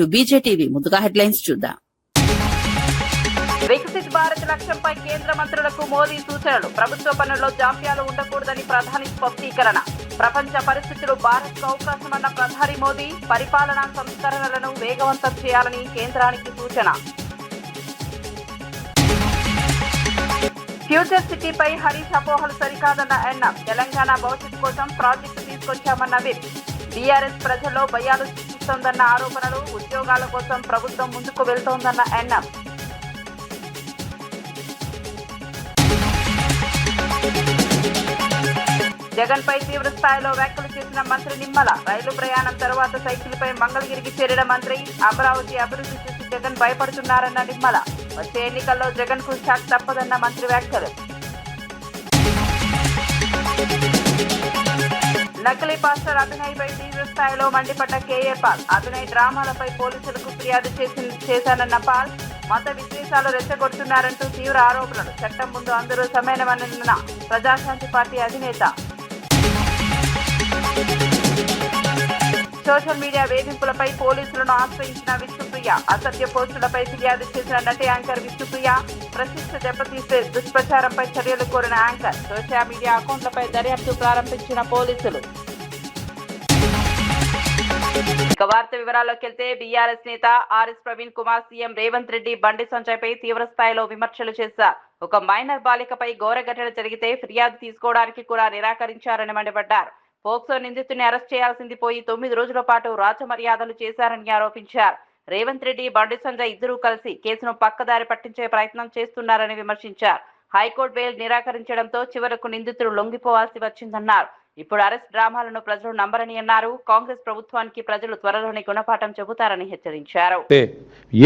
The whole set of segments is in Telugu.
టు బీజేటీవీ. ముందుగా హెడ్లైన్స్ చూద్దాం. వికసిత్ భారత్ లక్ష్యంపై కేంద్ర మంత్రులకు మోదీ సూచనలు. ప్రభుత్వ పనుల్లో జాప్యాలు ఉండకూడదని ప్రధాని స్పష్టీకరణ. ప్రపంచ పరిస్థితులు భారత్కు అవకాశమన్న ప్రధాని మోదీ పరిపాలనా సంస్కరణలను వేగవంతం చేయాలని కేంద్రానికి సూచన. ఫ్యూచర్ సిటీపై హరీష్ అపోహలు సరికాదన్న ఎన్ఎం. తెలంగాణ భవిష్యత్తు కోసం ప్రాజెక్టు తీసుకొచ్చామన్న విప్. బీఆర్ఎస్ ప్రజల్లో భయాలు సృష్టిస్తోందన్న ఆరోపణలు. ఉద్యోగాల కోసం ప్రభుత్వం ముందుకు వెళ్తోందన్న ఎన్ఎం. జగన్ పై తీవ్ర స్థాయిలో వ్యాఖ్యలు చేసిన మంత్రి నిమ్మల. రైలు ప్రయాణం తర్వాత సైకిల్పై మంగళగిరికి చేరిన మంత్రి. అమరావతి అభివృద్ధి చూసి జగన్ భయపడుతున్నారన్న నిమ్మల. వచ్చే ఎన్నికల్లో జగన్ కు షాక్ తప్పదన్న మంత్రి వ్యాఖ్యలు. నకిలీ పాస్టర్ అభినయ్ పై తీవ్ర స్థాయిలో మండిపడ్డ కేఏ పాల్. అభినయ్ డ్రామాలపై పోలీసులకు ఫిర్యాదు చేశానన్న పాల్. మత విద్వేషాలు రెచ్చగొడుతున్నారంటూ తీవ్ర ఆరోపణలు. చట్టం ముందు అందరూ సమానమన్న ప్రజాశాంతి పార్టీ అధినేత. సోషల్ మీడియా వేధింపులపై పోలీసులను ఆశ్రయించిన విష్ణుప్రియ. అసత్య పోస్టులపై ఫిర్యాదు చేసిన నటి యాంకర్ విష్ణుప్రియ. ప్రతిష్ఠ దెబ్బతీసే దుష్ప్రచారంపై చర్యలు కోరిన యాంకర్. సోషల్ మీడియా అకౌంట్లపై దర్యాప్తు ప్రారంభించిన పోలీసులు. ఇక వార్త వివరాల్లోకి వెళ్తే బీఆర్ఎస్ నేత ఆర్ఎస్ ప్రవీణ్ కుమార్ సీఎం రేవంత్ రెడ్డి బండి సంజయ్పై తీవ్ర స్థాయిలో విమర్శలు చేశారు. ఒక మైనర్ బాలికపై ఘోర ఘటన జరిగితే ఫిర్యాదు తీసుకోవడానికి కూడా నిరాకరించారని మండిపడ్డారు. పోక్సో నిందితుడిని అరెస్ట్ చేయాల్సింది పోయి 9 రోజుల పాటు రాజమర్యాదలు చేశారని ఆరోపించారు. రేవంత్ రెడ్డి బండి సంజయ్ ఇద్దరూ కలిసి కేసును పక్కదారి పట్టించే ప్రయత్నం చేస్తున్నారని విమర్శించారు. హైకోర్టు బెయిల్ నిరాకరించడంతో చివరకు నిందితుడు లొంగిపోవాల్సి వచ్చిందన్నారు. ఇప్పుడు అరెస్ట్ డ్రామాలను ప్రజలు నమ్మరని అన్నారు. కాంగ్రెస్ ప్రభుత్వానికి ప్రజలు త్వరలోనే గుణపాఠం చెబుతారని హెచ్చరించారు.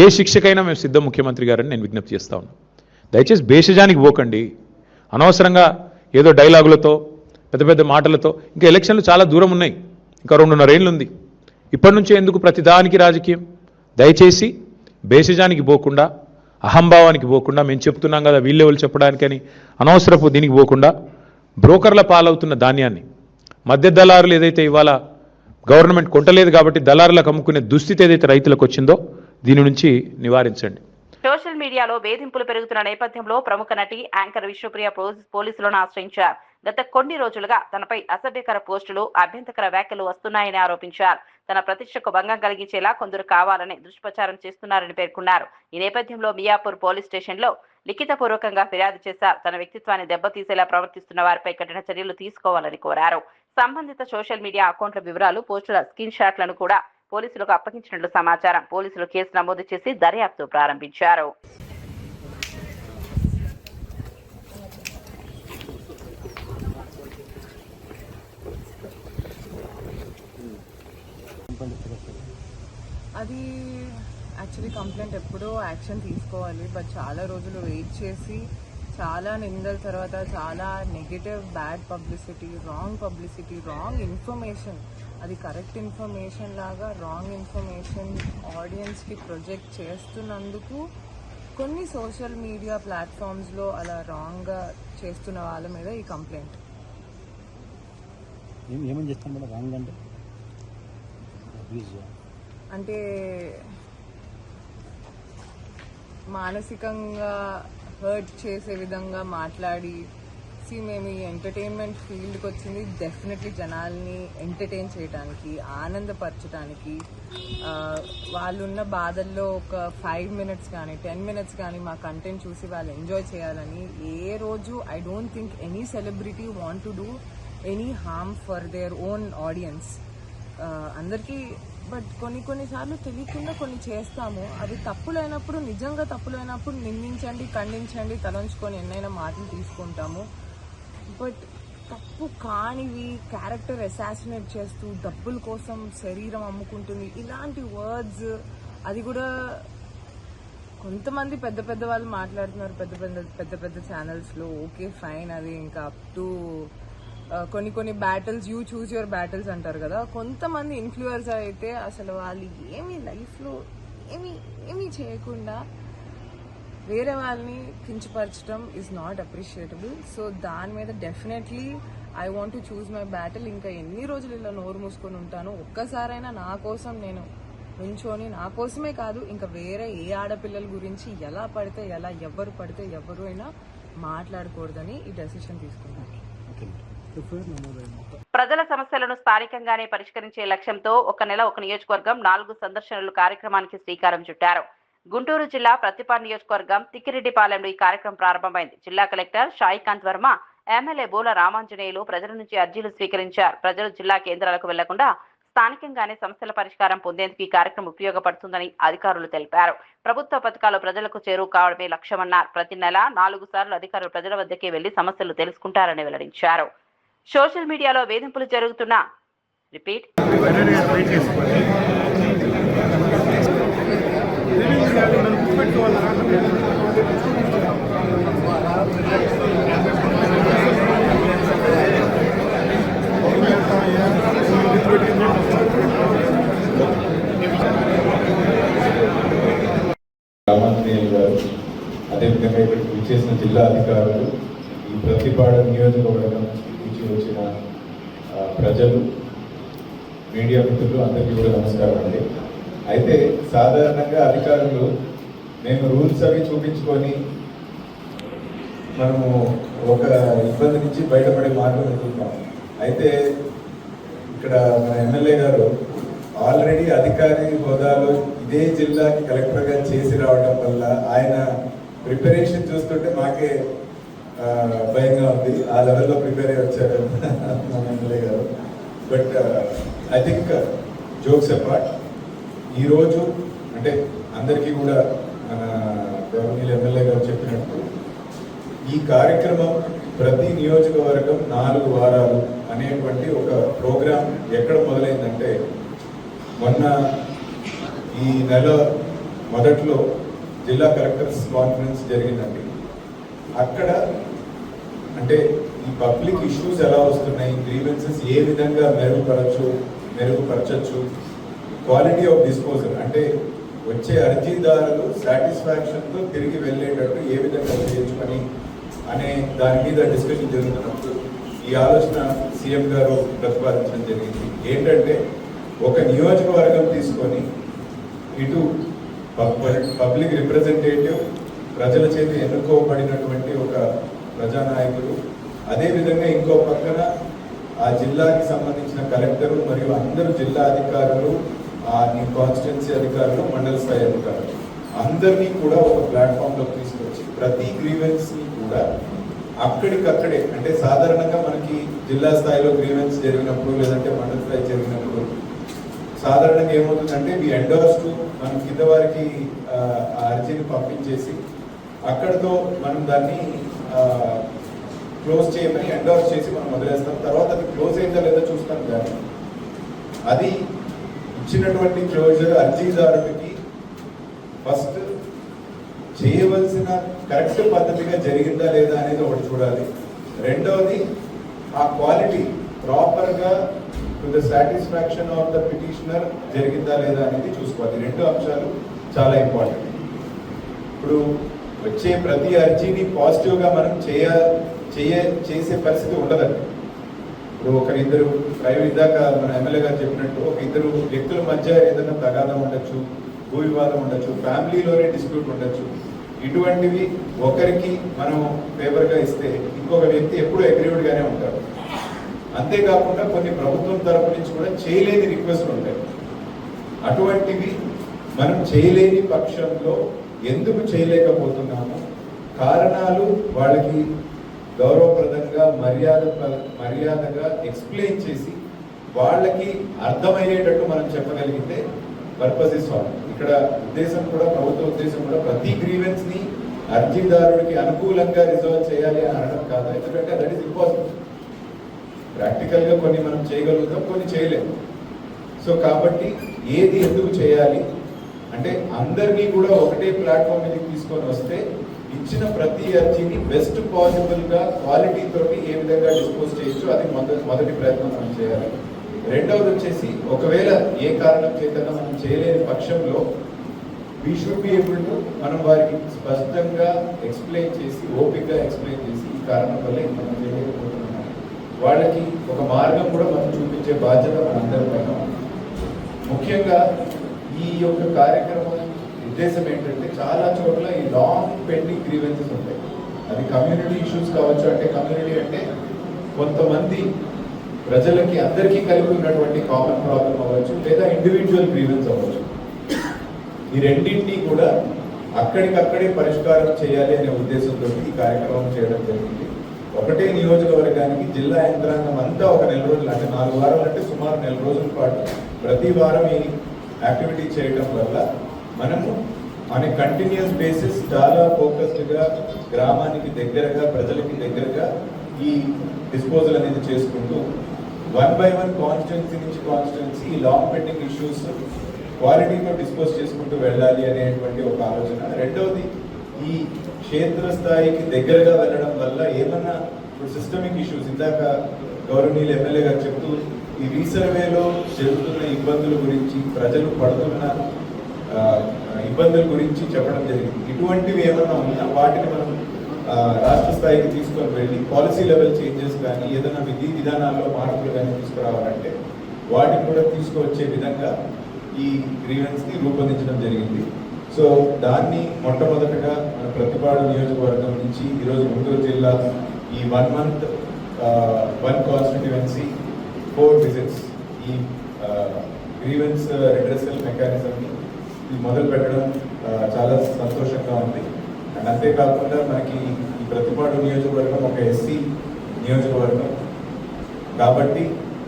ఏ శిక్షకైనా మేము సిద్ధం ముఖ్యమంత్రి గారని నేను విజ్ఞప్తి చేస్తా ఉన్నాను. దయచేసి భేషజానికి పోకండి. అనవసరంగా ఏదో డైలాగులతో పెద్ద పెద్ద మాటలతో. ఇంకా ఎలక్షన్లు చాలా దూరం ఉన్నాయి. ఇంకా 2.5 ఏళ్ళు ఉంది. ఇప్పటి నుంచే ఎందుకు ప్రతిదానికి రాజకీయం? దయచేసి భేషజానికి పోకుండా, అహంభావానికి పోకుండా, మేము చెప్తున్నాం కదా వీళ్ళెవరు చెప్పడానికని అనవసరపు దీనికి పోకుండా, బ్రోకర్ల పాలవుతున్న ధాన్యాన్ని మధ్య దళారులు ఏదైతే ఇవాళ గవర్నమెంట్ కొంటలేదు కాబట్టి దళారులకు అమ్ముకునే దుస్థితి ఏదైతే రైతులకు వచ్చిందో దీని నుంచి నివారించండి. సోషల్ మీడియాలో వేధింపులు పెరుగుతున్న నేపథ్యంలో ప్రముఖ నటి యాంకర్ విష్ణుప్రియ పోలీసులను ఆశ్రయించారు. గత కొన్ని రోజులుగా తనపై అసభ్యకర పోస్టులు, అభ్యంతకర వ్యాఖ్యలు వస్తున్నాయని ఆరోపించారు. తన ప్రతిష్టకు భంగం కలిగించేలా కొందరు కావాలని దుష్ప్రచారం చేస్తున్నారని పేర్కొన్నారు. ఈ నేపథ్యంలో మియాపూర్ పోలీస్ స్టేషన్లో లిఖితపూర్వకంగా ఫిర్యాదు చేశారు. తన వ్యక్తిత్వాన్ని దెబ్బతీసేలా ప్రవర్తిస్తున్న వారిపై కఠిన చర్యలు తీసుకోవాలని కోరారు. సంబంధిత సోషల్ మీడియా అకౌంట్ల వివరాలు, పోస్టుల స్క్రీన్ షాట్లను కూడా పోలీసులకు అప్పగించినట్లు సమాచారం. పోలీసులు కేసు నమోదు చేసి దర్యాప్తు ప్రారంభించారు. అది యాక్చువల్లీ కంప్లైంట్ ఎప్పుడో యాక్షన్ తీసుకోవాలి. బట్ చాలా రోజులు వెయిట్ చేసి చాలా నిందల తర్వాత చాలా negative, bad publicity, wrong information, అది కరెక్ట్ ఇన్ఫర్మేషన్ లాగా రాంగ్ ఇన్ఫర్మేషన్ ఆడియన్స్కి ప్రొజెక్ట్ చేస్తున్నందుకు కొన్ని సోషల్ మీడియా ప్లాట్ఫామ్స్లో అలా రాంగ్గా చేస్తున్న వాళ్ళ మీద ఈ కంప్లైంట్. ఏమని చేస్తాను మేడం రాంగ్ అంటే మానసికంగా హర్ట్ చేసే విధంగా మాట్లాడి, మేము ఈ ఎంటర్టైన్మెంట్ ఫీల్డ్కి వచ్చింది డెఫినెట్లీ జనాల్ని ఎంటర్టైన్ చేయడానికి, ఆనందపరచడానికి, వాళ్ళున్న బాధల్లో ఒక 5 minutes కానీ 10 minutes కానీ మా కంటెంట్ చూసి వాళ్ళు ఎంజాయ్ చేయాలని. ఏ రోజు I don't think any celebrity want to do any harm for their own audience అందరికీ. బట్ కొన్నిసార్లు తెలియకుండా కొన్ని చేస్తాము. అది తప్పులైనప్పుడు, నిజంగా తప్పులైనప్పుడు నిందించండి, ఖండించండి, తలంచుకొని ఎన్నైనా మాటలు తీసుకుంటాము. బట్ తప్పు కానివి క్యారెక్టర్ అసాసినేట్ చేస్తూ డబ్బుల కోసం శరీరం అమ్ముకుంటుంది, ఇలాంటి వర్డ్స్, అది కూడా కొంతమంది పెద్ద వాళ్ళు మాట్లాడుతున్నారు పెద్ద ఛానల్స్లో. ఓకే ఫైన్, అది ఇంకా అప్ టు కొన్ని battles, you choose your battles అంటారు కదా. కొంతమంది ఇన్ఫ్లుయెన్సర్ అయితే అసలు వాళ్ళు ఏమీ లైఫ్లో ఏమీ చేయకుండా వేరే వాళ్ళని కించపరచడం ఈజ్ నాట్ అప్రిషియేటబుల్. సో దాని మీద definitely I want to choose my battle. ఇంకా ఎన్ని రోజులు ఇలా నోరు మూసుకొని ఉంటాను? ఒక్కసారైనా నా కోసం నేను నుంచొని నా కోసమే కాదు ఇంకా వేరే ఏ ఆడపిల్లల గురించి ఎలా పడితే ఎవరు అయినా మాట్లాడకూడదని ఈ డెసిషన్ తీసుకున్నాను. ప్రజల సమస్యలను స్థానికంగానే పరిష్కరించే లక్ష్యంతో ఒక నెల ఒక నియోజకవర్గం 4 సందర్శనలు కార్యక్రమానికి శ్రీకారం చుట్టారు. గుంటూరు జిల్లా ప్రతిపాడు నియోజకవర్గం తిక్కిరెడ్డిపాలెంలో ఈ కార్యక్రమం ప్రారంభమైంది. జిల్లా కలెక్టర్ సాయికాంత్ వర్మ, ఎమ్మెల్యే బోల రామాంజనేయులు ప్రజల నుంచి అర్జీలు స్వీకరించారు. ప్రజలు జిల్లా కేంద్రాలకు వెళ్లకుండా స్థానికంగానే సమస్యల పరిష్కారం పొందేందుకు ఈ కార్యక్రమం ఉపయోగపడుతుందని అధికారులు తెలిపారు. ప్రభుత్వ పథకాలు ప్రజలకు చేరువ కావడమే లక్ష్యమన్నారు. ప్రతి నెల 4 సార్లు అధికారులు ప్రజల వద్దకే వెళ్లి సమస్యలు తెలుసుకుంటారని వెల్లడించారు. సోషల్ మీడియాలో వేధింపులు జరుగుతున్న రామాంజనేయులు గారు, అదేవిధంగా ఇక్కడికి విచ్చేసిన జిల్లా అధికారులు, ఈ ప్రతిపాడు నియోజకవర్గం నుంచి వచ్చిన ప్రజలు, మీడియా మిత్రులు అందరికీ కూడా నమస్కారం అండి. అయితే సాధారణంగా అధికారులు మేము రూల్స్ అవి చూపించుకొని మనము ఒక ఇబ్బంది నుంచి బయటపడే మార్గం వెతుకుతాం. అయితే ఇక్కడ మన ఎమ్మెల్యే గారు ఆల్రెడీ అధికారి హోదాలో ఇదే జిల్లాకి కలెక్టర్గా చేసి రావడం వల్ల ఆయన ప్రిపరేషన్ చూస్తుంటే మాకే భయంగా ఉంది. ఆ లెవెల్లో ప్రిపేర్ అయ్యి వచ్చారు మన ఎమ్మెల్యే గారు. But I think jokes apart, ఈరోజు అంటే అందరికీ కూడా మన గవర్నీల ఎమ్మెల్యే గారు చెప్పినట్టు ఈ కార్యక్రమం ప్రతి నియోజకవర్గం 4 వారాలు అనేటువంటి ఒక ప్రోగ్రాం ఎక్కడ మొదలైందంటే మొన్న ఈ నెల మొదట్లో జిల్లా కలెక్టర్స్ కాన్ఫరెన్స్ జరిగిందండి. అక్కడ అంటే ఈ పబ్లిక్ ఇష్యూస్ ఎలా వస్తున్నాయి, గ్రీవెన్సెస్ ఏ విధంగా మెరుగుపరచచ్చు, క్వాలిటీ ఆఫ్ డిస్పోజల్ అంటే వచ్చే అర్జీదారులు సాటిస్ఫాక్షన్తో తిరిగి వెళ్ళేటట్టు ఏ విధంగా చేయొచ్చు అనే దాని మీద డిస్కషన్ జరుగుతున్నప్పుడు ఈ ఆలోచన సీఎం గారు ప్రతిపాదించడం జరిగింది. ఏంటంటే ఒక నియోజకవర్గం తీసుకొని ఇటు పబ్లిక్ రిప్రజెంటేటివ్, ప్రజల చేత ఎన్నుకోబడినటువంటి ఒక ప్రజానాయకులు, అదేవిధంగా ఇంకో పక్కన ఆ జిల్లాకి సంబంధించిన కలెక్టరు మరియు అందరూ జిల్లా అధికారులు, ఆ కాన్స్టిట్యున్సీ అధికారులు, మండల స్థాయి అధికారులు అందరినీ కూడా ఒక ప్లాట్ఫామ్లో తీసుకొచ్చి ప్రతి గ్రీవెన్స్ని కూడా అక్కడికక్కడే అంటే సాధారణంగా మనకి జిల్లా స్థాయిలో గ్రీవెన్స్ జరిగినప్పుడు లేదంటే మండల స్థాయి జరిగినప్పుడు సాధారణంగా ఏమవుతుందంటే వి ఎండోర్స్ టు మనం కింద వారికి అర్జీని పంపించేసి అక్కడితో మనం దాన్ని క్లోజ్ చేయమని ఎండోర్స్ చేసి మనం వదిలేస్తాం. తర్వాత అది క్లోజ్ అయిందా లేదా చూస్తాం. కానీ అది ఇచ్చినటువంటి క్లోజర్ అర్జీదారుడికి ఫస్ట్ చేయవలసిన కరెక్ట్ పద్ధతిగా జరిగిందా లేదా అనేది ఒకటి చూడాలి. రెండవది ఆ క్వాలిటీ ప్రాపర్గా to the satisfaction of the petitioner జరిగిందా లేదా అనేది చూసుకోవాలి. 2 అంశాలు చాలా ఇంపార్టెంట్. ఇప్పుడు వచ్చే ప్రతి అర్జీని పాజిటివ్గా మనం చేసే పరిస్థితి ఉండదండి. ఇప్పుడు ఒకరిద్దరు ఇందాక మన ఎమ్మెల్యే గారు చెప్పినట్టు ఒక ఇద్దరు వ్యక్తుల మధ్య ఏదైనా తగాదం ఉండొచ్చు, భూ వివాదం ఉండొచ్చు, ఫ్యామిలీలోనే డిస్ప్యూట్ ఉండొచ్చు. ఇటువంటివి ఒకరికి మనం ఫేవర్గా ఇస్తే ఇంకొక వ్యక్తి ఎప్పుడూ అగ్రీవ్డ్గానే ఉంటారు. అంతేకాకుండా కొన్ని ప్రభుత్వం తరపు నుంచి కూడా చేయలేని రిక్వెస్ట్లు ఉంటాయి. అటువంటివి మనం చేయలేని పక్షంలో ఎందుకు చేయలేకపోతున్నాము, కారణాలు వాళ్ళకి గౌరవప్రదంగా మర్యాదగా ఎక్స్ప్లెయిన్ చేసి వాళ్ళకి అర్థమయ్యేటట్టు మనం చెప్పగలిగితే పర్పస్ ఇస్ సాల్వ్. ఇక్కడ ఉద్దేశం కూడా ప్రభుత్వ ఉద్దేశం కూడా ప్రతి గ్రీవెన్స్ ని అర్జీదారుడికి అనుకూలంగా రిజాల్వ్ చేయాలి అని అనడం కాదు. ఎందుకంటే దట్ ఈస్ ఇంపాసిబుల్. ప్రాక్టికల్ గా కొన్ని మనం చేయగలుగుతాం, కొన్ని చేయలేము. సో కాబట్టి ఏది ఎందుకు చేయాలి అంటే అందరినీ కూడా ఒకటే ప్లాట్ఫామ్ మీదకి తీసుకొని వస్తే ఇచ్చిన ప్రతి అర్జీని బెస్ట్ పాసిబుల్ గా క్వాలిటీ తోటి ఏ విధంగా డిస్పోజ్ చేయొచ్చు అది మొదటి ప్రయత్నం మనం చేయాలి. రెండవది వచ్చేసి ఒకవేళ ఏ కారణం చేత మనం చేయలేని పక్షంలో we should be able to మనం వారికి స్పష్టంగా ఎక్స్ప్లెయిన్ చేసి ఓపికగా ఎక్స్ప్లెయిన్ చేసి ఈ కారణం వల్ల మనం చేయలేకపోతున్నాం వాళ్ళకి ఒక మార్గం కూడా మనం చూపించే బాధ్యత మనందరి పైన. ముఖ్యంగా ఈ ఈ యొక్క కార్యక్రమం ఉద్దేశం ఏంటంటే చాలా చోట్ల ఈ లాంగ్ పెండింగ్ గ్రీవెన్సెస్ ఉంటాయి. అది కమ్యూనిటీ ఇష్యూస్ కావచ్చు. అంటే కమ్యూనిటీ అంటే కొంతమంది ప్రజలకి అందరికీ కలిపి ఉన్నటువంటి కామన్ ప్రాబ్లం అవ్వచ్చు, లేదా ఇండివిజువల్ గ్రీవెన్స్ అవ్వచ్చు. ఈ రెండింటినీ కూడా అక్కడికక్కడే పరిష్కారం చేయాలి అనే ఉద్దేశంతో ఈ కార్యక్రమం చేయడం జరిగింది. ఒకటే నియోజకవర్గానికి జిల్లా యంత్రాంగం అంతా ఒక నెల రోజులు, అంటే 4 వారాలు, అంటే సుమారు నెల రోజుల పాటు ప్రతి వారం ఈ యాక్టివిటీ చేయడం వల్ల మనము మన కంటిన్యూస్ బేసిస్ చాలా ఫోకస్డ్గా గ్రామానికి దగ్గరగా, ప్రజలకి దగ్గరగా ఈ డిస్పోజల్ అనేది చేసుకుంటూ 1 by 1 కాన్స్టిట్యున్సీ నుంచి కాన్స్టిట్యున్సీ ఈ లాంగ్ పెండింగ్ ఇష్యూస్ క్వాలిటీతో డిస్పోజ్ చేసుకుంటూ వెళ్ళాలి అనేటువంటి ఒక ఆలోచన. రెండవది, ఈ క్షేత్రస్థాయికి దగ్గరగా వెళ్ళడం వల్ల ఏమన్నా ఇప్పుడు సిస్టమిక్ ఇష్యూస్, ఇందాక గౌరవనీయులు ఎమ్మెల్యే గారు చెప్తూ ఈ రీసర్వేలో జరుగుతున్న ఇబ్బందుల గురించి, ప్రజలు పడుతున్న ఇబ్బందుల గురించి చెప్పడం జరిగింది. ఇటువంటివి ఏమన్నా ఉన్నా వాటిని మనం రాష్ట్ర స్థాయికి తీసుకొని వెళ్ళి పాలసీ లెవెల్ చేంజెస్ కానీ, ఏదైనా విధి విధానాల్లో మార్పులు కానీ తీసుకురావాలంటే వాటిని కూడా తీసుకువచ్చే విధంగా ఈ గ్రీవెన్స్ని రూపొందించడం జరిగింది. సో దాన్ని మొట్టమొదటగా మన ప్రతిపాడు నియోజకవర్గం నుంచి ఈరోజు గుంటూరు జిల్లా ఈ 1 month 1 కాన్స్టిట్యుయెన్సీ 4 visits ఈ గ్రీవెన్స్ రిడ్రెసల్ మెకానిజంని మొదలు పెట్టడం చాలా సంతోషంగా ఉంది. అండ్ అంతేకాకుండా మనకి ఈ ప్రతిపాడు నియోజకవర్గం ఒక ఎస్సీ నియోజకవర్గం కాబట్టి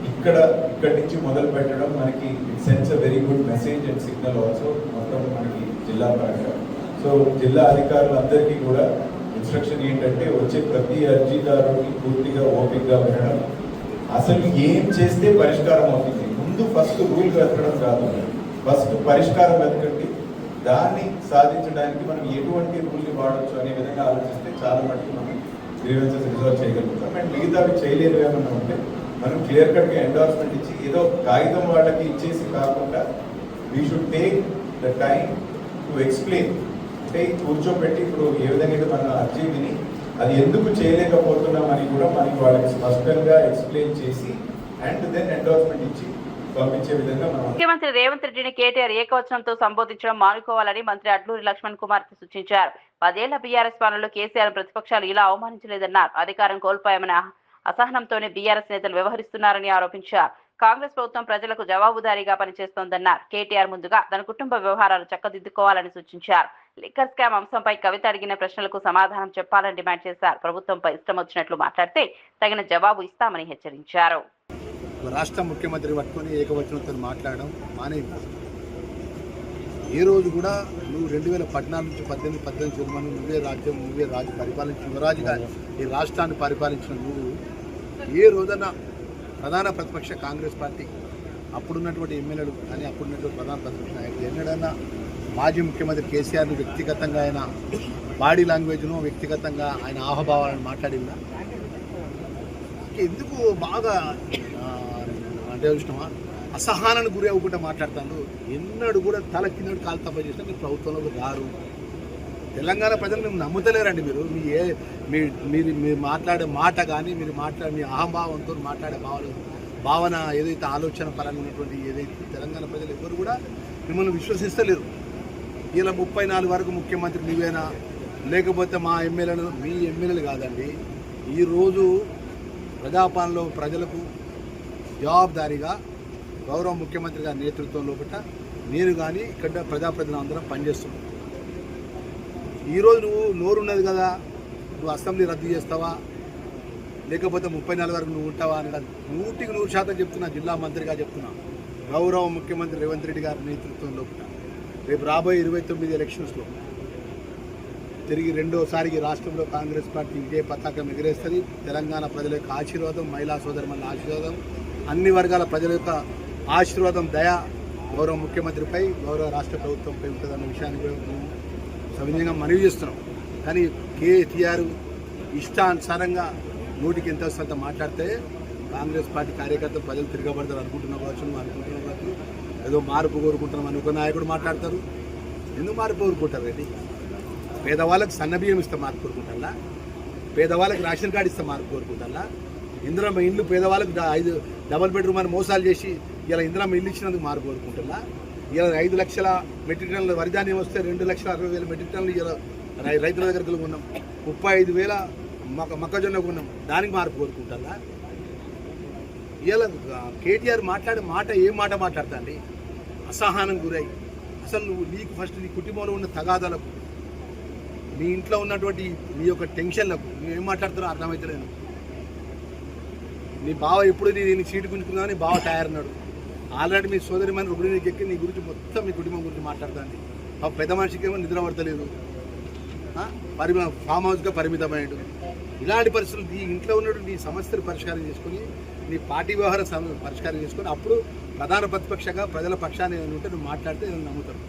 ఇక్కడి నుంచి మొదలు పెట్టడం మనకి it sends a very good message and signal also మొత్తం మనకి జిల్లా పరంగా. సో జిల్లా అధికారులందరికీ కూడా ఇన్స్ట్రక్షన్ ఏంటంటే వచ్చే ప్రతి అర్జీదారుడికి పూర్తిగా ఓపికగా ఉండడం, అసలు ఏం చేస్తే పరిష్కారం అవుతుంది, ముందు ఫస్ట్ రూల్ వెతకడం కాదు, ఫస్ట్ పరిష్కారం వెతకండి, దాన్ని సాధించడానికి మనం ఎటువంటి రూల్ని వాడచ్చు అనే విధంగా ఆలోచిస్తే చాలా మటుకు మనం గ్రీవెన్సెస్ రిజాల్వ్ చేయగలుగుతాం. అండ్ మిగతావి చేయలేనివి ఏమన్నా ఉంటే మనం క్లియర్ కట్గా ఎండార్స్మెంట్ ఇచ్చి ఏదో కాగితం వాళ్ళకి ఇచ్చేసి కాకుండా we should take the time to explain. అంటే కూర్చోబెట్టి ఇప్పుడు ఏ విధంగా అయితే మన అర్జీ విని అది ఎందుకు చేయలేకపోతున్నామని కూడా మనకి వాళ్ళకి స్పష్టంగా ఎక్స్ప్లెయిన్ చేసి అండ్ దెన్ ఎండార్స్మెంట్ ఇచ్చి పంపించే విధంగా మనం. ముఖ్యమంత్రి రేవంత్ రెడ్డిని కేటీఆర్ ఏకవచనంతో సంబోధించడం మానుకోవాలని మంత్రి అడ్లూరి లక్ష్మణ్ కుమార్ సూచించారు. 10 ఏళ్ల బీఆర్ఎస్ పాలనలో కేసీఆర్ ప్రతిపక్షాలు ఇలా అవమానించలేదన్నారు. అధికారం కోల్పోయామని అసహనంతోనే బీఆర్ఎస్ నేతలు వ్యవహరిస్తున్నారని ఆరోపించారు. కాంగ్రెస్ ప్రభుత్వం ప్రజలకు జవాబుదారీగా పనిచేస్తోందన్నారు. కేటీఆర్ ముందుగా తన కుటుంబ వ్యవహారాలు చక్కదిద్దుకోవాలని సూచించారు. లిక్కర్ స్కామ్ అంశంపై కవిత అడిగిన ప్రశ్నలకు సమాధానం చెప్పాలని డిమాండ్ చేశారు. ప్రభుత్వంపై ఇష్టం వచ్చినట్లు మాట్లాడితే తగిన జవాబు ఇస్తామని హెచ్చరించారు. రాష్ట్ర ముఖ్యమంత్రి పట్టుకొని ఏకవచనంతో మాట్లాడడం మానే. ఏ రోజు కూడా నువ్వు 2014 నుంచి 18 చూడమని నువ్వే రాజు పరిపాలించిన యువరాజుగా ఈ రాష్ట్రాన్ని పరిపాలించిన నువ్వు ఏ రోజన్నా ప్రధాన ప్రతిపక్ష కాంగ్రెస్ పార్టీ అప్పుడున్నటువంటి ఎమ్మెల్యేలు కానీ అప్పుడున్నటువంటి ప్రధాన ప్రతిపక్ష నాయకులు ఎన్నడన్నా మాజీ ముఖ్యమంత్రి కేసీఆర్ను వ్యక్తిగతంగా ఆయన బాడీ లాంగ్వేజ్ను వ్యక్తిగతంగా ఆయన ఆహభావాలను మాట్లాడిందా? ఎందుకు బాగా అంటే చూసినామా అసహనానికి గురి అవ్వకుండా మాట్లాడతాను. ఎన్నడూ కూడా తల కిందడు కాలు తప్ప చేసినా మీరు ప్రభుత్వంలో రారు. తెలంగాణ ప్రజలు మేము నమ్ముతలేరండి. మీరు మాట్లాడే మాట కానీ మీరు మీ అహంభావంతో మాట్లాడే భావన ఏదైతే ఆలోచన పరంగా ఉన్నటువంటి ఏదైతే తెలంగాణ ప్రజలు ఎవరు కూడా మిమ్మల్ని విశ్వసిస్తలేరు. ఇలా 34 వరకు ముఖ్యమంత్రి నువ్వేనా, లేకపోతే మా ఎమ్మెల్యేలు, మీ ఎమ్మెల్యేలు కాదండి. ఈరోజు ప్రజాపాలనలో ప్రజలకు జవాబుదారీగా గౌరవ ముఖ్యమంత్రి గారి నేతృత్వంలో నేను కానీ ఇక్కడ ప్రజాప్రతినిధులు అందరం పనిచేస్తున్నాం. ఈరోజు నువ్వు నోరున్నది కదా, నువ్వు అసెంబ్లీ రద్దు చేస్తావా లేకపోతే 34 వరకు నువ్వు ఉంటావా అని కాదు, 100% చెప్తున్నా. జిల్లా మంత్రిగా చెప్తున్నా, గౌరవ ముఖ్యమంత్రి రేవంత్ రెడ్డి గారి నేతృత్వంలో రేపు రాబోయే 29 ఎలక్షన్స్లో తిరిగి రెండోసారికి రాష్ట్రంలో కాంగ్రెస్ పార్టీ విజయ పతాకం ఎగిరేస్తుంది. తెలంగాణ ప్రజల యొక్క ఆశీర్వాదం, మహిళా సోదరుల ఆశీర్వాదం, అన్ని వర్గాల ప్రజల యొక్క ఆశీర్వాదం, దయ గౌరవ ముఖ్యమంత్రిపై, గౌరవ రాష్ట్ర ప్రభుత్వంపై ఉంటుందన్న విషయాన్ని సవినయంగా మనవి చేస్తున్నాం. కానీ కేటీఆర్ ఇష్టానుసారంగా నోటికి ఎంత వస్తుందంత మాట్లాడితే కాంగ్రెస్ పార్టీ కార్యకర్తలు ప్రజలు తిరగబడతారు అనుకుంటున్నాం కావచ్చు. ఏదో మార్పు కోరుకుంటున్నాం అనుకున్న నాయకుడు మాట్లాడతారు. ఎందుకు మార్పు కోరుకుంటారు అండి? పేదవాళ్ళకి సన్నబియ్యం ఇస్తే మార్పు కోరుకుంటారా? పేదవాళ్ళకి రేషన్ కార్డు ఇస్తే మార్పు కోరుకుంటారా? ఇందిరమ్మ ఇల్లు పేదవాళ్ళకి 5 డబుల్ బెడ్రూమ్ అని మోసాలు చేసి ఇలా ఇందిరమ్మ ఇల్లు ఇచ్చినందుకు మార్పు కోరుకుంటారా? ఇలా 5 లక్షల మెట్రిక్ టన్నుల వరి ధాన్యం వస్తే 2,60,000 మెట్రిక్ టన్నులు ఇలా రైతుల దగ్గరికి ఉన్నాం. 35,000 మొక్కజొన్న కొన్నాం. దానికి మార్పు కోరుకుంటారా? ఇలా కేటీఆర్ మాట్లాడే మాట ఏం మాట మాట్లాడతా అండి? అసహనం గురై అసలు నువ్వు నీకు ఫస్ట్ నీ కుటుంబంలో ఉన్న తగాదాలకు, నీ ఇంట్లో ఉన్నటువంటి నీ యొక్క టెన్షన్లకు నువ్వేం మాట్లాడుతున్నావు అర్థమవుతలేదు. నీ బావ ఎప్పుడు నేను సీటు గుంజుకున్నావు, నీ బావ తయారన్నాడు. ఆల్రెడీ మీ సోదరి మన రుణికి ఎక్కి నీ గురించి మొత్తం మీ కుటుంబం గురించి మాట్లాడుతుంది. ఆ పెద్ద మనిషికి ఏమో నిద్ర పడతలేదు, ఫామ్ హౌస్గా పరిమితమయ్యాడు. ఇలాంటి పరిస్థితులు నీ ఇంట్లో ఉన్నటువంటి నీ సమస్యలు పరిష్కారం చేసుకొని, నీ పార్టీ వ్యవహార పరిష్కారం చేసుకొని అప్పుడు ప్రధాన ప్రతిపక్షంగా ప్రజల పక్షాన్ని ఉంటే నువ్వు మాట్లాడితే నేను నమ్ముతాను.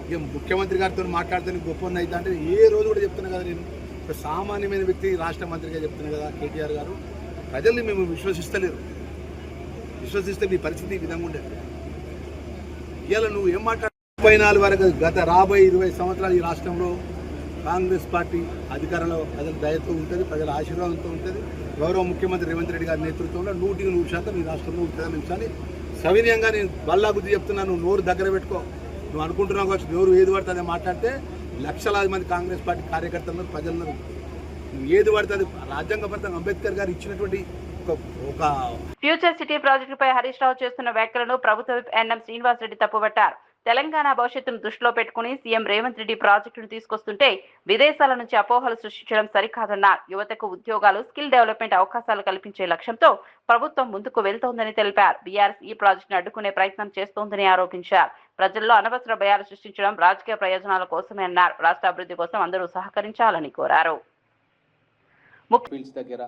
ఇక ముఖ్యమంత్రి గారితో మాట్లాడితే నీకు గొప్ప అయితే అంటే ఏ రోజు కూడా చెప్తున్నా కదా, నేను ఒక సామాన్యమైన వ్యక్తి రాష్ట్ర మంత్రిగా చెప్తున్నా కదా కేటీఆర్ గారు. ప్రజల్ని మేము విశ్వసిస్తలేరు. విశ్వసిస్తే నీ పరిస్థితి ఈ విధంగా ఉండేది. ఇవాళ నువ్వు ఏం మాట్లాడు 34 వరకు గత రాబోయే 20 సంవత్సరాలు ఈ రాష్ట్రంలో కాంగ్రెస్ పార్టీ అధికారంలో ప్రజల దయతో ఉంటుంది, ప్రజల ఆశీర్వాదంతో ఉంటుంది. గౌరవ ముఖ్యమంత్రి రేవంత్ రెడ్డి గారి నేతృత్వంలో 100% ఈ రాష్ట్రంలో ఉంటుందని నిమిషాన్ని సవినయంగా నేను బల్లా గుర్తు చెప్తున్నాను. నోరు దగ్గర పెట్టుకో. నువ్వు అనుకుంటున్నావు కావచ్చు నోరు ఏది పడితే అదే మాట్లాడితే లక్షలాది మంది కాంగ్రెస్ పార్టీ కార్యకర్తలను ప్రజలను నువ్వు ఏది పడితే అది రాజ్యాంగబద్ధంగా అంబేద్కర్ గారు ఇచ్చినటువంటి ఒక ఫ్యూచర్ సిటీ ప్రాజెక్టుపై హరీష్ రావు చేస్తున్న వ్యాఖ్యలను ప్రభుత్వ విప్ ఎన్ఎం శ్రీనివాస్ రెడ్డి తప్పుపట్టారు. తెలంగాణ భవిష్యత్తును దృష్టిలో పెట్టుకుని సీఎం రేవంత్ రెడ్డి ప్రాజెక్టును తీసుకొస్తుంటే విదేశాల నుంచి అపోహలు సృష్టించడం సరికాదన్నారు. యువతకు ఉద్యోగాలు, స్కిల్ డెవలప్మెంట్ అవకాశాలు కల్పించే లక్ష్యంతో ప్రభుత్వం ముందుకు వెళ్తోందని తెలిపారు. బీఆర్ఎస్ ఈ ప్రాజెక్టును అడ్డుకునే ప్రయత్నం చేస్తోందని ఆరోపించారు. ప్రజల్లో అనవసర భయాలు సృష్టించడం రాజకీయ ప్రయోజనాల కోసమే అన్నారు. రాష్ట్ర అభివృద్ధి కోసం అందరూ సహకరించాలని కోరారు. దగ్గర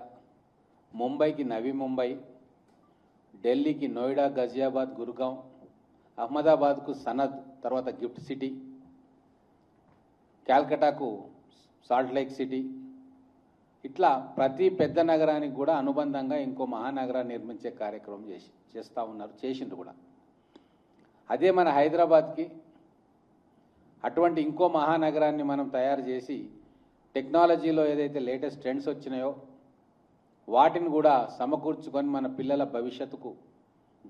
ముంబైకి నవీ ముంబై, ఢిల్లీకి నోయిడా, గజియాబాద్, గురుగాం, అహ్మదాబాద్కు సనద్, తర్వాత గిఫ్ట్ సిటీ, క్యాల్కటాకు సాల్ట్ లేక్ సిటీ, ఇట్లా ప్రతి పెద్ద నగరానికి కూడా అనుబంధంగా ఇంకో మహానగరాన్ని నిర్మించే కార్యక్రమం చేస్తూ ఉన్నారు, చేసిండ్రు కూడా. అదే మన హైదరాబాద్కి అటువంటి ఇంకో మహానగరాన్ని మనం తయారు చేసి టెక్నాలజీలో ఏదైతే లేటెస్ట్ ట్రెండ్స్ వచ్చినాయో వాటిని కూడా సమకూర్చుకొని మన పిల్లల భవిష్యత్తుకు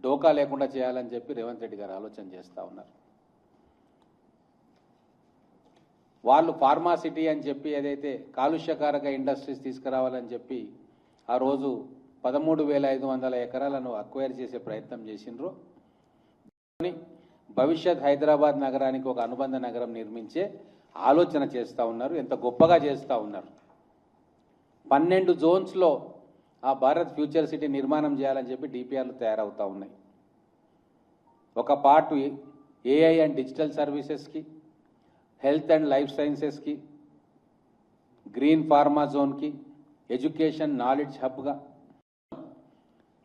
డోకా లేకుండా చేయాలని చెప్పి రేవంత్ రెడ్డి గారు ఆలోచన చేస్తూ ఉన్నారు. వాళ్ళు ఫార్మా సిటీ అని చెప్పి ఏదైతే కాలుష్యకారక ఇండస్ట్రీస్ తీసుకురావాలని చెప్పి ఆ రోజు 13,500 ఎకరాలను అక్వైర్ చేసే ప్రయత్నం చేసిండ్రు. భవిష్యత్ హైదరాబాద్ నగరానికి ఒక అనుబంధ నగరం నిర్మించే ఆలోచన చేస్తూ ఉన్నారు. ఎంత గొప్పగా చేస్తూ ఉన్నారు. 12 జోన్స్లో ఆ భారత్ ఫ్యూచర్ సిటీ నిర్మాణం చేయాలని చెప్పి డిపిఆర్లు తయారవుతూ ఉన్నాయి. ఒక పార్ట్ ఏఐ అండ్ డిజిటల్ సర్వీసెస్కి, హెల్త్ అండ్ లైఫ్ సైన్సెస్కి, గ్రీన్ ఫార్మా జోన్కి, ఎడ్యుకేషన్ నాలెడ్జ్ హబ్గా.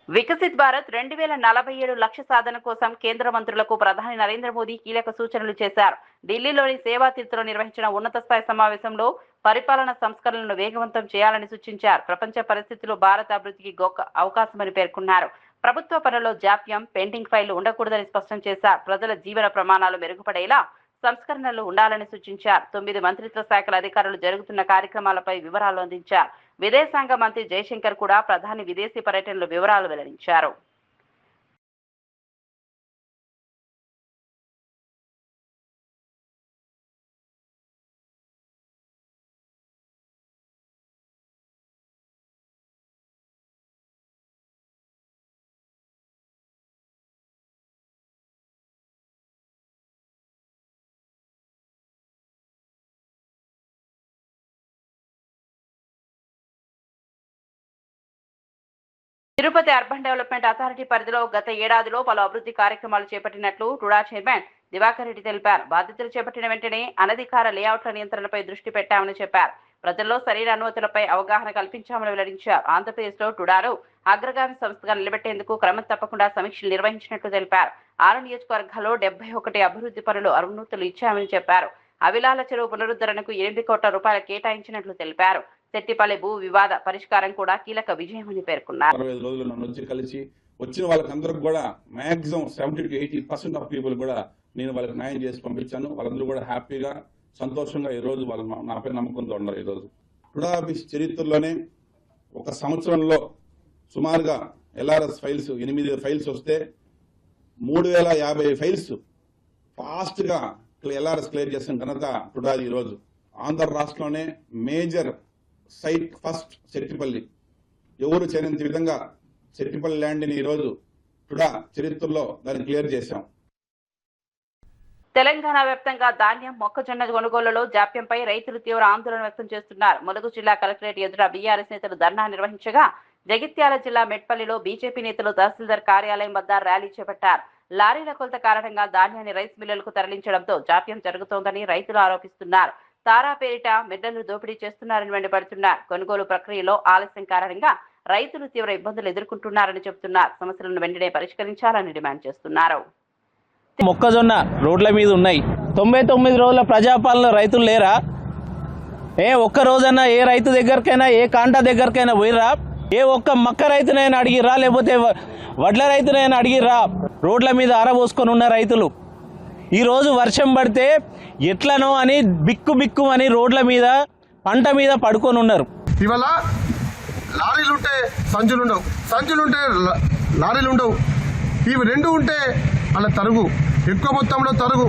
వికసిత్ భారత్ 2047 లక్ష్య సాధన కోసం కేంద్ర మంత్రులకు ప్రధాని నరేంద్ర మోదీ కీలక సూచనలు చేశారు. ఢిల్లీలోని సేవాతీర్థలో నిర్వహించిన ఉన్నత స్థాయి సమావేశంలో పరిపాలన సంస్కరణలను వేగవంతం చేయాలని సూచించారు. ప్రపంచ పరిస్థితుల్లో భారత అభివృద్ధికి గొప్ప అవకాశమని పేర్కొన్నారు. ప్రభుత్వ పనుల్లో జాప్యం, పెండింగ్ ఫైళ్లు ఉండకూడదని స్పష్టం చేశారు. ప్రజల జీవన ప్రమాణాలు మెరుగుపడేలా సంస్కరణలు ఉండాలని సూచించారు. 9 మంత్రిత్వ శాఖల అధికారులు జరుగుతున్న కార్యక్రమాలపై వివరాలు అందించారు. విదేశాంగ మంత్రి జయశంకర్ కూడా ప్రధాని విదేశీ పర్యటనలో వివరాలు వెల్లడించారు. తిరుపతి అర్బన్ డెవలప్మెంట్ అథారిటీ పరిధిలో గత ఏడాదిలో పలు అభివృద్ధి కార్యక్రమాలు చేపట్టినట్లు రుడా చైర్మన్ దివాకర్ రెడ్డి తెలిపారు. బాధ్యతలు చేపట్టిన వెంటనే అనధికార లేఅవుట్ల నియంత్రణపై దృష్టి పెట్టామని చెప్పారు. ప్రజల్లో సరైన అనుమతులపై అవగాహన కల్పించామని వెల్లడించారు. ఆంధ్రప్రదేశ్లో టుడాను అగ్రగామి సంస్థగా నిలబెట్టేందుకు క్రమం తప్పకుండా సమీక్షలు నిర్వహించినట్లు తెలిపారు. 6 నియోజకవర్గాల్లో 71 అభివృద్ధి పనులు అనుమతులు ఇచ్చామని చెప్పారు. అవిలాల చెరువు పునరుద్ధరణకు 8 కోట్ల రూపాయలు కేటాయించినట్లు తెలిపారు. సెట్టిపల్లి భూ వివాద పరిష్కారం కూడా కీలక విజయమని పేర్కొన్నారు. 65 రోజులు నన్ను వచ్చి కలిసి వచ్చిన వాళ్ళకందరికి కూడా మాక్సిమం 70 to 80% ఆఫ్ పీపుల్ కూడా నేను వాళ్ళకి న్యాయం చేసి పంపించాను. వాళ్ళందరూ కూడా హ్యాపీగా, సంతోషంగా ఈ రోజు వాళ్ళు నాపై నమ్మకంతో ఉన్నారు. ఈ రోజు టుడా ఆఫీస్ చరిత్రలోనే ఒక సంవత్సరంలో సుమారుగా LRS ఫైల్స్ 8 ఫైల్స్ వస్తే 3,050 ఫైల్స్ ఫాస్ట్గా ఎల్ఆర్ఎస్ క్లియర్ చేసిన ఘనత టుడాది ఈరోజు ఆంధ్ర రాష్ట్రంలోనే మేజర్ సైట్ ఫస్ట్ సెట్టిపల్లి, ఎవరు చేయనంత విధంగా సెట్టిపల్లి ల్యాండ్ని ఈరోజు టుడా చరిత్రలో దాన్ని క్లియర్ చేశాం. తెలంగాణ వ్యాప్తంగా ధాన్యం, మొక్కజొన్న కొనుగోలులో జాప్యంపై రైతులు తీవ్ర ఆందోళన వ్యక్తం చేస్తున్నారు. ములుగు జిల్లా కలెక్టరేట్ ఎదుట బీఆర్ఎస్ నేతలు ధర్నా నిర్వహించగా, జగిత్యాల జిల్లా మెట్పల్లిలో బీజేపీ నేతలు తహసీల్దార్ కార్యాలయం వద్ద ర్యాలీ చేపట్టారు. లారీల కొలత కారణంగా ధాన్యాన్ని రైస్ మిల్లులకు తరలించడంతో జాప్యం జరుగుతోందని రైతులు ఆరోపిస్తున్నారు. తారా పేరిట మిల్లర్లు దోపిడీ చేస్తున్నారని మండిపడుతున్నారు. కొనుగోలు ప్రక్రియలో ఆలస్యం కారణంగా రైతులు తీవ్ర ఇబ్బందులు ఎదుర్కొంటున్నారని చెబుతున్నారు. సమస్యలను వెంటనే పరిష్కరించాలని డిమాండ్ చేస్తున్నారు. మొక్కజొన్న రోడ్ల మీద ఉన్నాయి. 99 రోజుల ప్రజాపాలన రైతులు లేరా? ఒక్క రోజన్నా ఏ రైతు దగ్గరకైనా, ఏ కాంటా దగ్గరకైనా పోయిరా? ఏ ఒక్క మక్క రైతునైనా అడిగిరా? లేకపోతే వడ్ల రైతునైనా అడిగిరా? రోడ్ల మీద ఆరబోసుకొని ఉన్న రైతులు ఈరోజు వర్షం పడితే ఎట్లనో అని బిక్కు అని రోడ్ల మీద పంట మీద పడుకొని ఉన్నారు. ఇవాళ లారీలుంటే సంచులుండవు, సంచులుంటే లారీలు ఉండవు. ఇవి రెండు ఉంటే అలా తరుగు, ఎక్కువ మొత్తంలో తరుగు.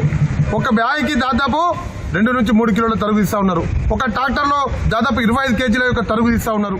ఒక బ్యాగ్కి దాదాపు 2 నుంచి 3 కిలోల తరుగు ఇస్తూ ఉన్నారు. ఒక ట్రాక్టర్లో దాదాపు 25 కేజీల యొక్క తరుగు ఇస్తూ ఉన్నారు.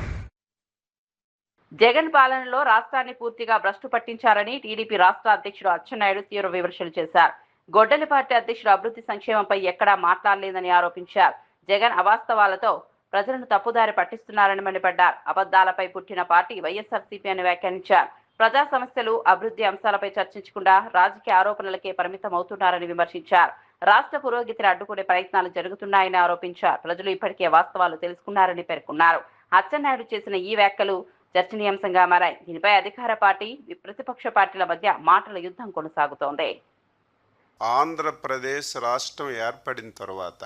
జగన్ పాలనలో రాష్ట్రాన్ని పూర్తిగా భ్రష్టు పట్టించారని టీడీపీ రాష్ట్ర అధ్యక్షుడు అచ్చెన్నాయుడు తీవ్ర విమర్శలు చేశారు. గొడ్డలి పార్టీ అధ్యక్షుడు అభివృద్ధి సంక్షేమంపై ఎక్కడా మాట్లాడలేదని ఆరోపించారు. జగన్ అవాస్తవాలతో ప్రజలను తప్పుదారి పట్టిస్తున్నారని మండిపడ్డారు. అబద్దాలపై పుట్టిన పార్టీ వైఎస్ఆర్సీపీ అని వ్యాఖ్యానించారు. ప్రజా సమస్యలు, అభివృద్ధి అంశాలపై చర్చించకుండా రాజకీయ ఆరోపణలకే పరిమితం అవుతున్నారని విమర్శించారు. రాష్ట్ర పురోగతిని అడ్డుకునే ప్రయత్నాలు జరుగుతున్నాయని ఆరోపించారు. ప్రజలు ఇప్పటికే వాస్తవాలు తెలుసుకున్నారని పేర్కొన్నారు. అచ్చెన్నాయుడు చేసిన ఈ వ్యాఖ్యలు చర్చనీయాంశంగా మారాయి. దీనిపై అధికార పార్టీ, ప్రతిపక్ష పార్టీల మధ్య మాటల యుద్ధం కొనసాగుతోంది. ఆంధ్రప్రదేశ్ రాష్ట్రం ఏర్పడిన తర్వాత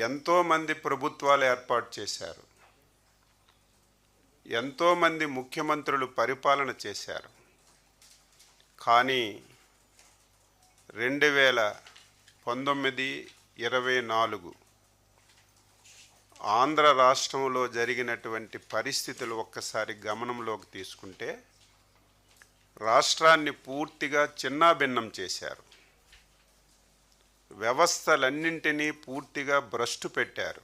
ఎంతోమంది ప్రభుత్వాలు ఏర్పాటు చేశారు, ఎంతోమంది ముఖ్యమంత్రులు పరిపాలన చేశారు. కానీ 2019-24 ఆంధ్ర రాష్ట్రంలో జరిగినటువంటి పరిస్థితులు ఒక్కసారి గమనంలోకి తీసుకుంటే రాష్ట్రాన్ని పూర్తిగా చిన్నాభిన్నం చేశారు. వ్యవస్థలన్నింటినీ పూర్తిగా భ్రష్టు పెట్టారు.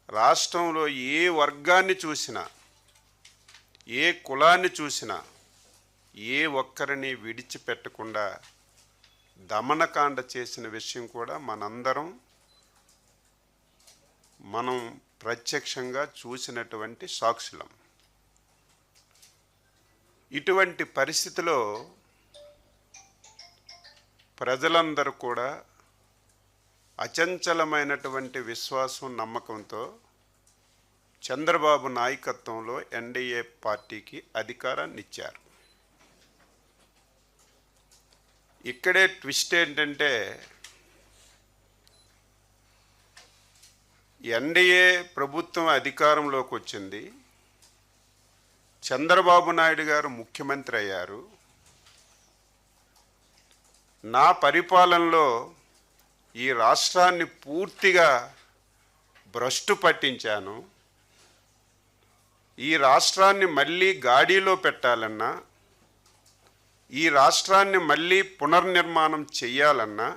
రాష్ట్రంలో ఏ వర్గాన్ని చూసినా, ఏ కులాన్ని చూసినా ఏ ఒక్కరిని విడిచిపెట్టకుండా దమనకాండ చేసిన విషయం కూడా మనం ప్రత్యక్షంగా చూసినటువంటి సాక్షులం. ఇటువంటి పరిస్థితిలో ప్రజలందరూ కూడా అచంచలమైనటువంటి విశ్వాసం, నమ్మకంతో చంద్రబాబు నాయకత్వంలో ఎన్డీఏ పార్టీకి అధికారాన్ని ఇచ్చారు. ఇక్కడే ట్విస్ట్ ఏంటంటే, ఎన్డీఏ ప్రభుత్వం అధికారంలోకి వచ్చింది, చంద్రబాబు నాయుడు గారు ముఖ్యమంత్రి అయ్యారు. నా పరిపాలనలో ఈ రాష్ట్రాన్ని పూర్తిగా భ్రష్టు పట్టించాను, ఈ రాష్ట్రాన్ని మళ్ళీ గాడిలో పెట్టాలన్నా, ఈ రాష్ట్రాన్ని మళ్ళీ పునర్నిర్మాణం చెయ్యాలన్నా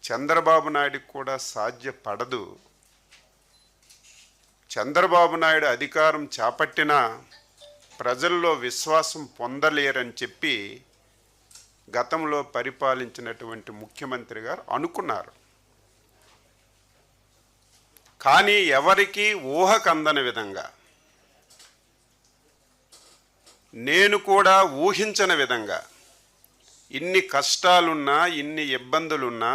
చంద్రబాబు నాయుడికి కూడా సాధ్యపడదు. చంద్రబాబు నాయుడు అధికారం చేపట్టినా ప్రజల్లో విశ్వాసం పొందలేరని చెప్పి గతంలో పరిపాలించినటువంటి ముఖ్యమంత్రి గారు అనుకున్నారు. కానీ ఎవరికీ ఊహకందని విధంగా, నేను కూడా ఊహించని విధంగా ఇన్ని కష్టాలున్నా, ఇన్ని ఇబ్బందులున్నా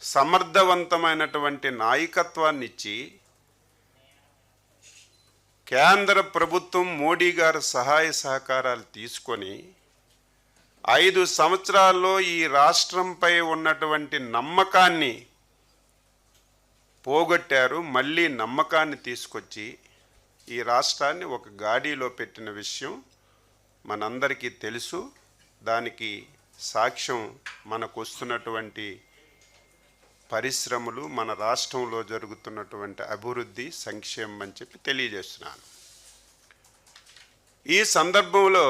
సమర్థవంతమైనటువంటి నాయకత్వాన్ని ఇచ్చి కేంద్ర ప్రభుత్వం మోడీ గారి సహాయ సహకారాలు తీసుకొని 5 సంవత్సరాల్లో ఈ రాష్ట్రంపై ఉన్నటువంటి నమ్మకాన్ని పోగొట్టారు. మళ్ళీ నమ్మకాన్ని తీసుకొచ్చి ఈ రాష్ట్రాన్ని ఒక గాడిలో పెట్టిన విషయం మనందరికీ తెలుసు. దానికి సాక్ష్యం మనకు వస్తున్నటువంటి పరిశ్రమలు, మన రాష్ట్రంలో జరుగుతున్నటువంటి అభివృద్ధి, సంక్షేమం అని చెప్పి తెలియజేస్తున్నాను. ఈ సందర్భంలో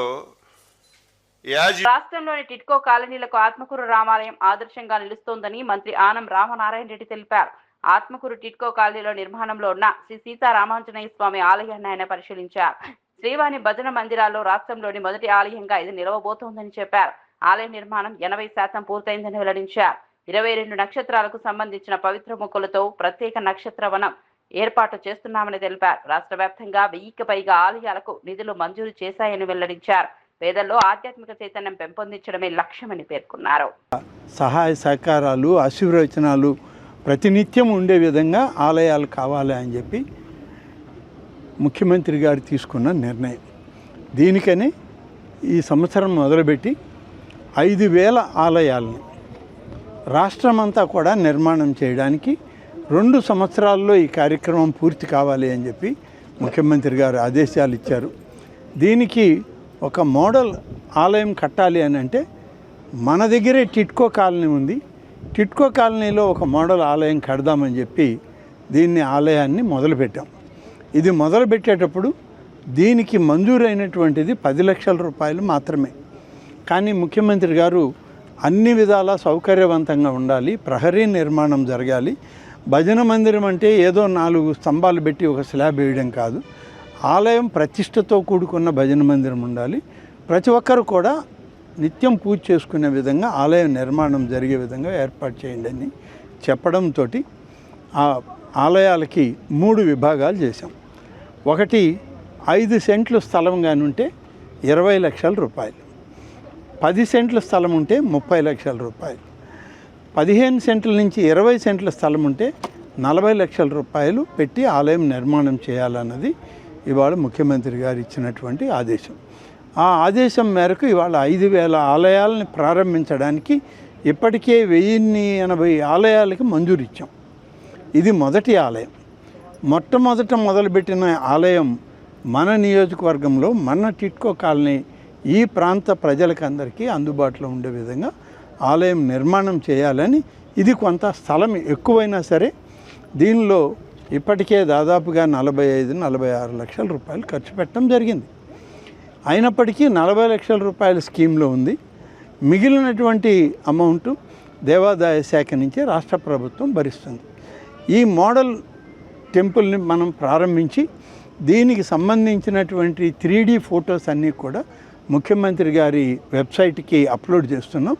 రాష్ట్రంలోని టిట్కో కాలనీలకు ఆత్మకూరు రామాలయం ఆదర్శంగా నిలుస్తోందని మంత్రి ఆనం రామనారాయణ రెడ్డి తెలిపారు. ఆత్మకూరు టిట్కో కాలనీలో నిర్మాణంలో ఉన్న శ్రీ సీతారామాంజనేయ స్వామి ఆలయాన్ని ఆయన పరిశీలించారు. శ్రీవాణి భజన మందిరాల్లో రాష్ట్రంలోని మొదటి ఆలయంగా ఇది నిలవబోతోందని చెప్పారు. ఆలయ నిర్మాణం 80% పూర్తయిందని వెల్లడించారు. 22 నక్షత్రాలకు సంబంధించిన పవిత్ర మొక్కలతో ప్రత్యేక నక్షత్ర వనం ఏర్పాటు చేస్తున్నామని తెలిపారు. రాష్ట్ర వ్యాప్తంగా 1000కి పైగా ఆలయాలకు నిధులు మంజూరు చేశాయని వెల్లడించారు. పేదల్లో ఆధ్యాత్మిక చైతన్యం పెంపొందించడమే లక్ష్యమని పేర్కొన్నారు. సహాయ సహకారాలు ఆశీర్వచనాలు ప్రతినిత్యం ఉండే విధంగా ఆలయాలు కావాలి అని చెప్పి ముఖ్యమంత్రి గారు తీసుకున్న నిర్ణయం. దీనికని ఈ సంవత్సరం మొదలుపెట్టి 5000 ఆలయాలను రాష్ట్రమంతా కూడా నిర్మాణం చేయడానికి 2 సంవత్సరాల్లో ఈ కార్యక్రమం పూర్తి కావాలి అని చెప్పి ముఖ్యమంత్రి గారు ఆదేశాలు ఇచ్చారు. దీనికి ఒక మోడల్ ఆలయం కట్టాలి అని అంటే మన దగ్గరే టిట్కో కాలనీ ఉంది. టిట్కో కాలనీలో ఒక మోడల్ ఆలయం కడదామని చెప్పి దీన్ని ఆలయాన్ని మొదలుపెట్టాం. ఇది మొదలుపెట్టేటప్పుడు దీనికి మంజూరైనటువంటిది 10 లక్షల రూపాయలు మాత్రమే. కానీ ముఖ్యమంత్రి గారు అన్ని విధాలా సౌకర్యవంతంగా ఉండాలి, ప్రహరీ నిర్మాణం జరగాలి, భజన మందిరం అంటే ఏదో 4 స్తంభాలు పెట్టి ఒక స్లాబ్ వేయడం కాదు, ఆలయం ప్రతిష్టతో కూడుకున్న భజన మందిరం ఉండాలి, ప్రతి ఒక్కరు కూడా నిత్యం పూజ చేసుకునే విధంగా ఆలయం నిర్మాణం జరిగే విధంగా ఏర్పాటు చేయండి అని చెప్పడంతో ఆ ఆలయాలకి 3 విభాగాలు చేశాం. ఒకటి 5 సెంట్లు స్థలం కానీ ఉంటే 20 లక్షల రూపాయలు, 10 సెంట్ల స్థలం ఉంటే 30 లక్షల రూపాయలు, 15 సెంట్ల నుంచి 20 సెంట్ల స్థలం ఉంటే 40 లక్షల రూపాయలు పెట్టి ఆలయం నిర్మాణం చేయాలన్నది ఇవాళ ముఖ్యమంత్రి గారు ఇచ్చినటువంటి ఆదేశం. ఆ ఆదేశం మేరకు ఇవాళ 5000 ఆలయాలని ప్రారంభించడానికి ఇప్పటికే 1080 ఆలయాలకి మంజూరు ఇచ్చాం. ఇది మొదటి ఆలయం. మొట్టమొదట మొదలుపెట్టిన ఆలయం మన నియోజకవర్గంలో మన టిట్కో కాలనీ ఈ ప్రాంత ప్రజలకందరికీ అందుబాటులో ఉండే విధంగా ఆలయం నిర్మాణం చేయాలని, ఇది కొంత స్థలం ఎక్కువైనా సరే దీనిలో ఇప్పటికే దాదాపుగా 45-46 లక్షల రూపాయలు ఖర్చు పెట్టడం జరిగింది. అయినప్పటికీ 40 లక్షల రూపాయల స్కీమ్లో ఉంది. మిగిలినటువంటి అమౌంట్ దేవాదాయ శాఖ నుంచి రాష్ట్ర ప్రభుత్వం భరిస్తుంది. ఈ మోడల్ టెంపుల్ని మనం ప్రారంభించి దీనికి సంబంధించినటువంటి 3D ఫొటోస్ అన్నీ కూడా ముఖ్యమంత్రి గారి వెబ్సైట్కి అప్లోడ్ చేస్తున్నాం.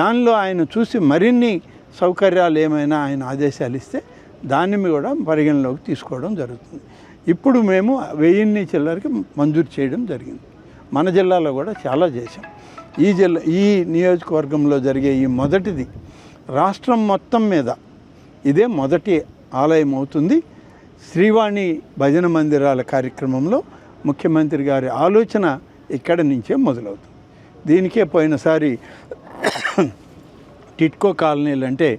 దానిలో ఆయన చూసి మరిన్ని సౌకర్యాలు ఏమైనా ఆయన ఆదేశాలు ఇస్తే దాన్ని కూడా పరిగణలోకి తీసుకోవడం జరుగుతుంది. ఇప్పుడు మేము 1000 చిల్లరకి మంజూరు చేయడం జరిగింది. మన జిల్లాలో కూడా చాలా చేశాం. ఈ నియోజకవర్గంలో జరిగే ఈ మొదటిది రాష్ట్రం మొత్తం మీద ఇదే మొదటి ఆలయం అవుతుంది. శ్రీవాణి భజన మందిరాల కార్యక్రమంలో ముఖ్యమంత్రి గారి ఆలోచన ఇక్కడి నుంచే మొదలవుతుంది. దీనికే పోయినసారి టిట్కో కాలనీలు అంటే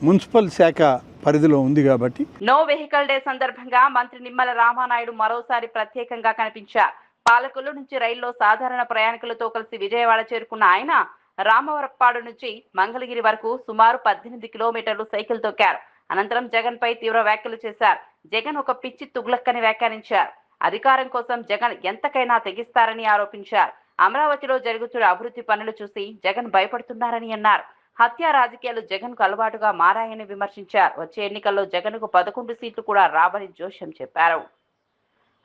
మున్సిపల్ శాఖ పరిధిలో ఉంది కాబట్టి. నో వెహికల్ డే సందర్భంగా మంత్రి నిమ్మల రామానాయుడు మరోసారి ప్రత్యేకంగా కనిపించారు. పాలకొల్లు నుంచి రైల్లో సాధారణ ప్రయాణికులతో కలిసి విజయవాడ చేరుకున్న ఆయన రామవరప్పాడు నుంచి మంగళగిరి వరకు సుమారు 18 కిలోమీటర్లు సైకిల్ తొక్కారు. అనంతరం జగన్ పై తీవ్ర వ్యాఖ్యలు చేశారు. జగన్ ఒక పిచ్చి తుగ్లక్కని వ్యాఖ్యానించారు. అధికారం కోసం జగన్ ఎంతకైనా తెగిస్తారని ఆరోపించారు. అమరావతిలో జరుగుతున్న అభివృద్ధి పనులు చూసి జగన్ భయపడుతున్నారని అన్నారు. హత్య రాజకీయాలు జగన్ కు అలవాటుగా మారాయని విమర్శించారు. వచ్చే ఎన్నికల్లో జగన్ కు 11 సీట్లు కూడా రావని జోష్యం చెప్పారు.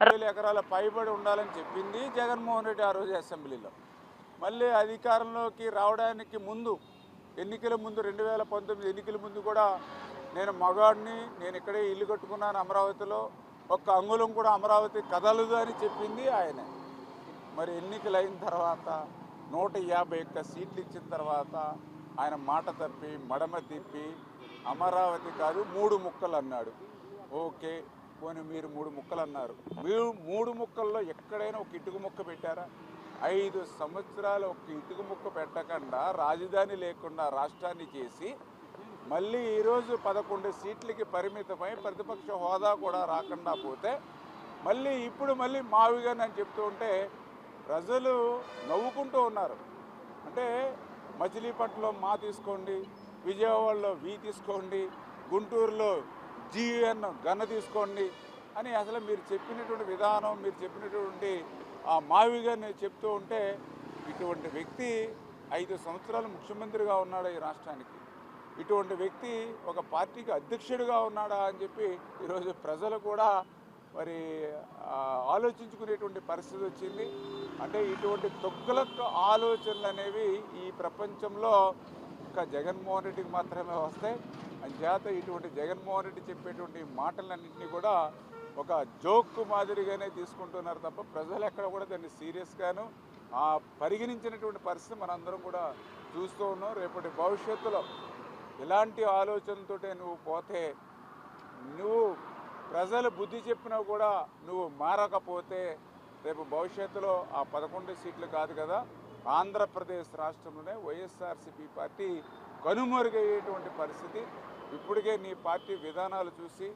1000 ఎకరాల పైబడి ఉండాలని చెప్పింది జగన్మోహన్ రెడ్డి ఆ రోజు అసెంబ్లీలో. మళ్ళీ అధికారంలోకి రావడానికి ముందు, ఎన్నికల ముందు 2019 ఎన్నికల ముందు కూడా నేను మగాడిని, నేను ఇక్కడే ఇల్లు కట్టుకున్నాను అమరావతిలో, ఒక్క అంగుళం కూడా అమరావతి కదలదు అని చెప్పింది ఆయన. మరి ఎన్నికలు అయిన తర్వాత 151 సీట్లు ఇచ్చిన తర్వాత ఆయన మాట తప్పి మడమ తిప్పి అమరావతి కాదు 3 ముక్కలు అన్నాడు. ఓకే, పోనీ మీరు 3 ముక్కలు అన్నారు. మీరు 3 ముక్కల్లో ఎక్కడైనా ఒక ఇటుక ముక్క పెట్టారా? 5 సంవత్సరాలు ఒక ఇటుక ముక్క పెట్టకుండా రాజధాని లేకుండా రాష్ట్రాన్ని చేసి మళ్ళీ ఈరోజు 11 సీట్లకి పరిమితమై ప్రతిపక్ష హోదా కూడా రాకుండా పోతే మళ్ళీ ఇప్పుడు మావిగాని అని చెప్తూ ఉంటే ప్రజలు నవ్వుకుంటూ ఉన్నారు. అంటే మచిలీపట్నంలో మా తీసుకోండి, విజయవాడలో వి తీసుకోండి, గుంటూరులో GN గన్న తీసుకోండి అని అసలు మీరు చెప్పినటువంటి విధానం, మీరు చెప్పినటువంటి ఆ మావిగాని చెప్తూ ఉంటే ఇటువంటి వ్యక్తి 5 సంవత్సరాలు ముఖ్యమంత్రిగా ఉన్నాడు ఈ రాష్ట్రానికి. ఇటువంటి వ్యక్తి ఒక పార్టీకి అధ్యక్షుడిగా ఉన్నాడా అని చెప్పి ఈరోజు ప్రజలు కూడా మరి ఆలోచించుకునేటువంటి పరిస్థితి వచ్చింది. అంటే ఇటువంటి తొక్కులకు ఆలోచనలు అనేవి ఈ ప్రపంచంలో ఒక జగన్మోహన్ రెడ్డికి మాత్రమే వస్తాయి. అంచేత ఇటువంటి జగన్మోహన్ రెడ్డి చెప్పేటువంటి మాటలన్నింటినీ కూడా ఒక జోక్ మాదిరిగానే తీసుకుంటున్నారు తప్ప ప్రజలు ఎక్కడ కూడా దాన్ని సీరియస్గాను పరిగణించినటువంటి పరిస్థితి మనందరం కూడా చూస్తూ ఉన్నాం. రేపటి భవిష్యత్తులో ఇలాంటి ఆలోచనలతోటే నువ్వు పోతే, నువ్వు ప్రజలు బుద్ధి చెప్పినా కూడా నువ్వు మారకపోతే రేపు భవిష్యత్తులో ఆ 11 సీట్లు కాదు కదా, ఆంధ్రప్రదేశ్ రాష్ట్రంలోనే వైఎస్ఆర్సీపీ పార్టీ కనుమరుగయ్యేటువంటి పరిస్థితి. ఇప్పటికే నీ పార్టీ విధానాలు చూసి,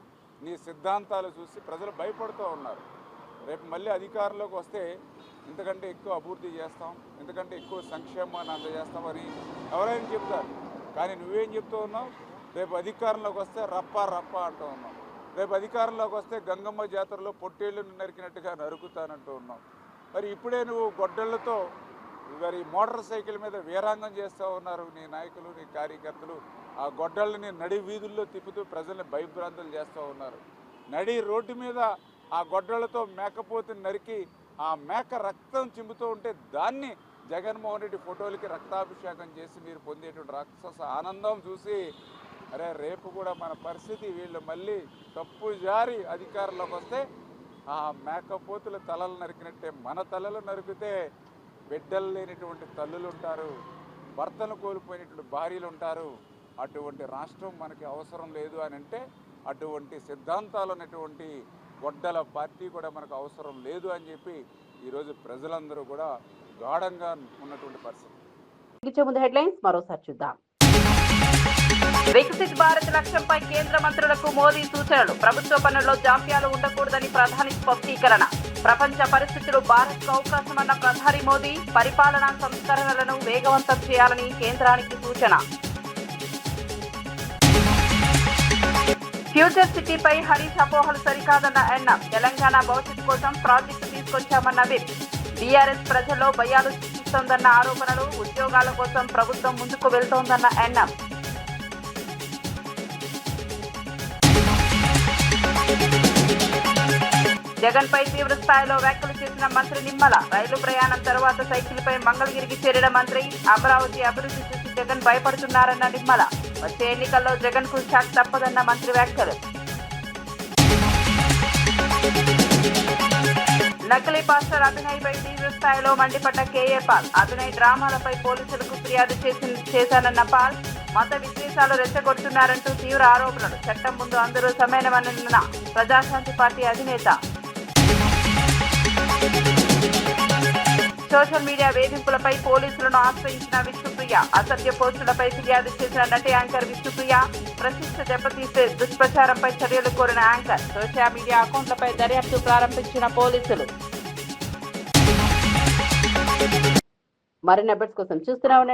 నీ సిద్ధాంతాలు చూసి ప్రజలు భయపడుతూ ఉన్నారు. రేపు మళ్ళీ అధికారంలోకి వస్తే ఇంతకంటే ఎక్కువ అభివృద్ధి చేస్తాం, ఇంతకంటే ఎక్కువ సంక్షేమాన్ని అందజేస్తామని ఎవరైనా చెప్తారు. కానీ నువ్వేం చెప్తూ ఉన్నావు? రేపు అధికారంలోకి వస్తే రప్ప రప్ప అంటూ ఉన్నావు. రేపు అధికారంలోకి వస్తే గంగమ్మ జాతరలో పొట్టేళ్లను నరికినట్టుగా నరుకుతానంటూ ఉన్నావు. మరి ఇప్పుడే నువ్వు గొడ్డళ్లతో మరి మోటార్ సైకిల్ మీద వీరాంగం చేస్తూ ఉన్నారు నీ నాయకులు, నీ కార్యకర్తలు. ఆ గొడ్డళ్ళని నడి వీధుల్లో తిప్పుతూ ప్రజల్ని భయభ్రాంతులు చేస్తూ ఉన్నారు. నడి రోడ్డు మీద ఆ గొడ్డళ్లతో మేకపోతుని నరికి ఆ మేక రక్తం చింపుతూ ఉంటే దాన్ని జగన్మోహన్ రెడ్డి ఫోటోలకి రక్తాభిషేకం చేసి మీరు పొందేటువంటి రాక్షస ఆనందం చూసి అరే రేపు కూడా మన పరిస్థితి, వీళ్ళు మళ్ళీ తప్పు జారి అధికారంలోకి వస్తే ఆ మేకపోతుల తలలు నరికినట్టే మన తలలు నరికితే బిడ్డలు లేనిటువంటి తల్లులు ఉంటారు, భర్తను కోల్పోయినటువంటి భార్యలు ఉంటారు. అటువంటి రాష్ట్రం మనకి అవసరం లేదు అని అంటే అటువంటి సిద్ధాంతాలు ఉన్నటువంటి గొడ్డల పార్టీ కూడా మనకు అవసరం లేదు అని చెప్పి ఈరోజు ప్రజలందరూ కూడా గాఢంగా ఉన్నటువంటి పరిస్థితి. హెడ్లైన్స్ మరోసారి చూద్దాం. వికసిత్ భారత్ లక్ష్యంపై కేంద్ర మంత్రులకు మోదీ సూచనలు. ప్రభుత్వ పనుల్లో జాప్యాలు ఉండకూడదని ప్రధాని స్పష్టీకరణ. ప్రపంచ పరిస్థితులు భారత్కు అవకాశమన్న ప్రధాని మోదీ పరిపాలనా సంస్కరణలను వేగవంతం చేయాలని కేంద్రానికి సూచన. ఫ్యూచర్ సిటీపై హరీష్ అపోహలు సరికాదన్న ఎన్ఎం. తెలంగాణ భవిష్యత్తు కోసం ప్రాజెక్టు తీసుకొచ్చామన్న విప్. బీఆర్ఎస్ ప్రజల్లో భయాలు సృష్టిస్తోందన్న ఆరోపణలు. ఉద్యోగాల కోసం ప్రభుత్వం ముందుకు వెళ్తోందన్న ఎన్ఎం. జగన్ పై తీవ్ర స్థాయిలో వ్యాఖ్యలు చేసిన మంత్రి నిమ్మల. రైలు ప్రయాణం తర్వాత సైకిల్పై మంగళగిరికి చేరిన మంత్రి. అమరావతి అభివృద్ధి చూసి జగన్ భయపడుతున్నారన్న నిమ్మల. వచ్చే ఎన్నికల్లో జగన్ కు షాక్ తప్పదన్న మంత్రి వ్యాఖ్యలు. నకిలీ పాస్టర్ అభినయ్ పై తీవ్ర స్థాయిలో మండిపడ్డ కేఏ పాల్. అభినయ్ డ్రామాలపై పోలీసులకు ఫిర్యాదు చేశానన్న పాల్. మత విద్వేషాలు రెచ్చగొడుతున్నారంటూ తీవ్ర ఆరోపణలు. చట్టం ముందు అందరూ సమానమన్న ప్రజాశాంతి పార్టీ అధినేత. సోషల్ మీడియా వేధింపులపై పోలీసులను ఆశ్రయించిన విష్ణుప్రియ. అసత్య పోస్టులపై ఫిర్యాదు చేసిన నటి యాంకర్ విష్ణుప్రియ. ప్రతిష్ట దెబ్బతీసే దుష్ప్రచారంపై చర్యలు కోరిన యాంకర్. సోషల్ మీడియా అకౌంట్లపై దర్యాప్తు ప్రారంభించిన పోలీసులు. మరిన్ని అప్డేట్స్ కోసం చూస్తూనే ఉండండి.